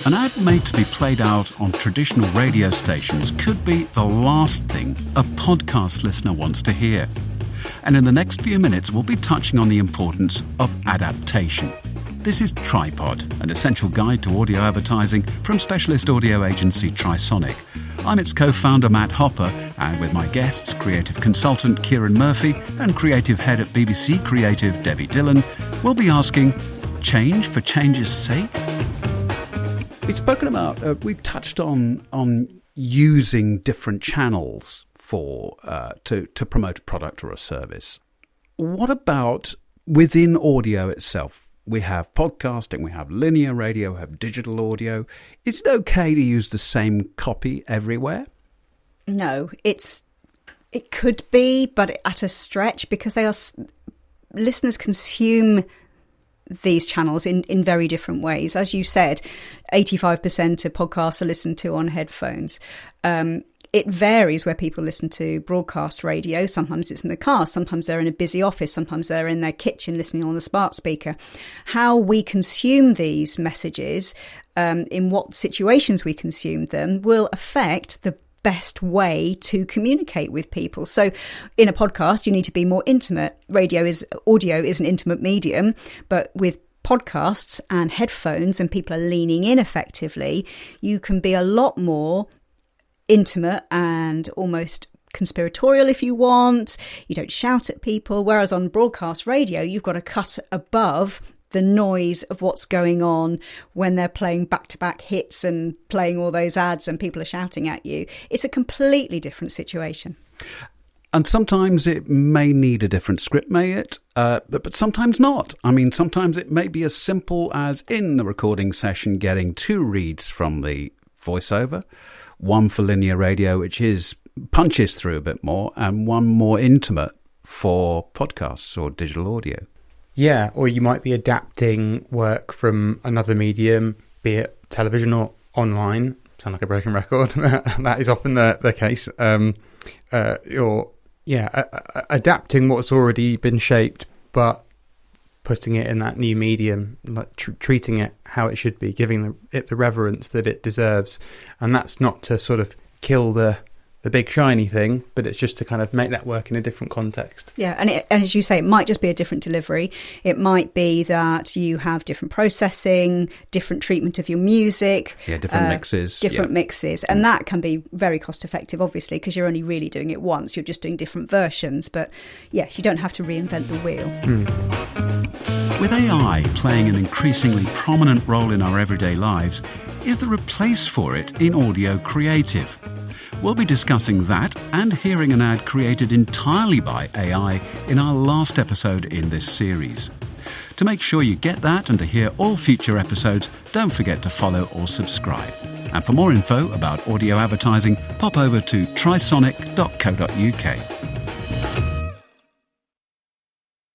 An ad made to be played out on traditional radio stations could be the last thing a podcast listener wants to hear. And in the next few minutes, we'll be touching on the importance of adaptation. This is Tripod, an essential guide to audio advertising from specialist audio agency Trisonic. I'm its co-founder Matt Hopper, and with my guests, creative consultant Kieran Murphy and creative head at BBC Creative Debbie Dillon, we'll be asking, change for change's sake? We've spoken about, we've touched on using different channels for to promote a product or a service. What about within audio itself? We have podcasting, we have linear radio, we have digital audio. Is it okay to use the same copy everywhere? No, it could be, but at a stretch, because listeners consume these channels in very different ways. As you said, 85% of podcasts are listened to on headphones. It varies where people listen to broadcast radio. Sometimes it's in the car, sometimes they're in a busy office, sometimes they're in their kitchen listening on a smart speaker. How we consume these messages, in what situations we consume them, will affect the best way to communicate with people. So in a podcast, you need to be more intimate. Audio is an intimate medium, but with podcasts and headphones and people are leaning in effectively, you can be a lot more intimate and almost conspiratorial if you want. You don't shout at people, whereas on broadcast radio, you've got to cut above the noise of what's going on when they're playing back-to-back hits and playing all those ads and people are shouting at you. It's a completely different situation. And sometimes it may need a different script, may it? But sometimes not. I mean, sometimes it may be as simple as in the recording session getting 2 reads from the voiceover, one for linear radio, which punches through a bit more, and one more intimate for podcasts or digital audio. Yeah, or you might be adapting work from another medium, be it television or online. Sound like a broken record. That is often the case. Adapting what's already been shaped, but putting it in that new medium, like treating it how it should be, giving it the reverence that it deserves. And that's not to sort of kill the big shiny thing, but it's just to kind of make that work in a different context. Yeah, and as you say, it might just be a different delivery. It might be that you have different processing, different treatment of your music. Yeah, different mixes. Mixes. And that can be very cost effective, obviously, because you're only really doing it once. You're just doing different versions. But yes, you don't have to reinvent the wheel. With AI playing an increasingly prominent role in our everyday lives, is there a place for it in audio creative? We'll be discussing that and hearing an ad created entirely by AI in our last episode in this series. To make sure you get that and to hear all future episodes, don't forget to follow or subscribe. And for more info about audio advertising, pop over to trisonic.co.uk.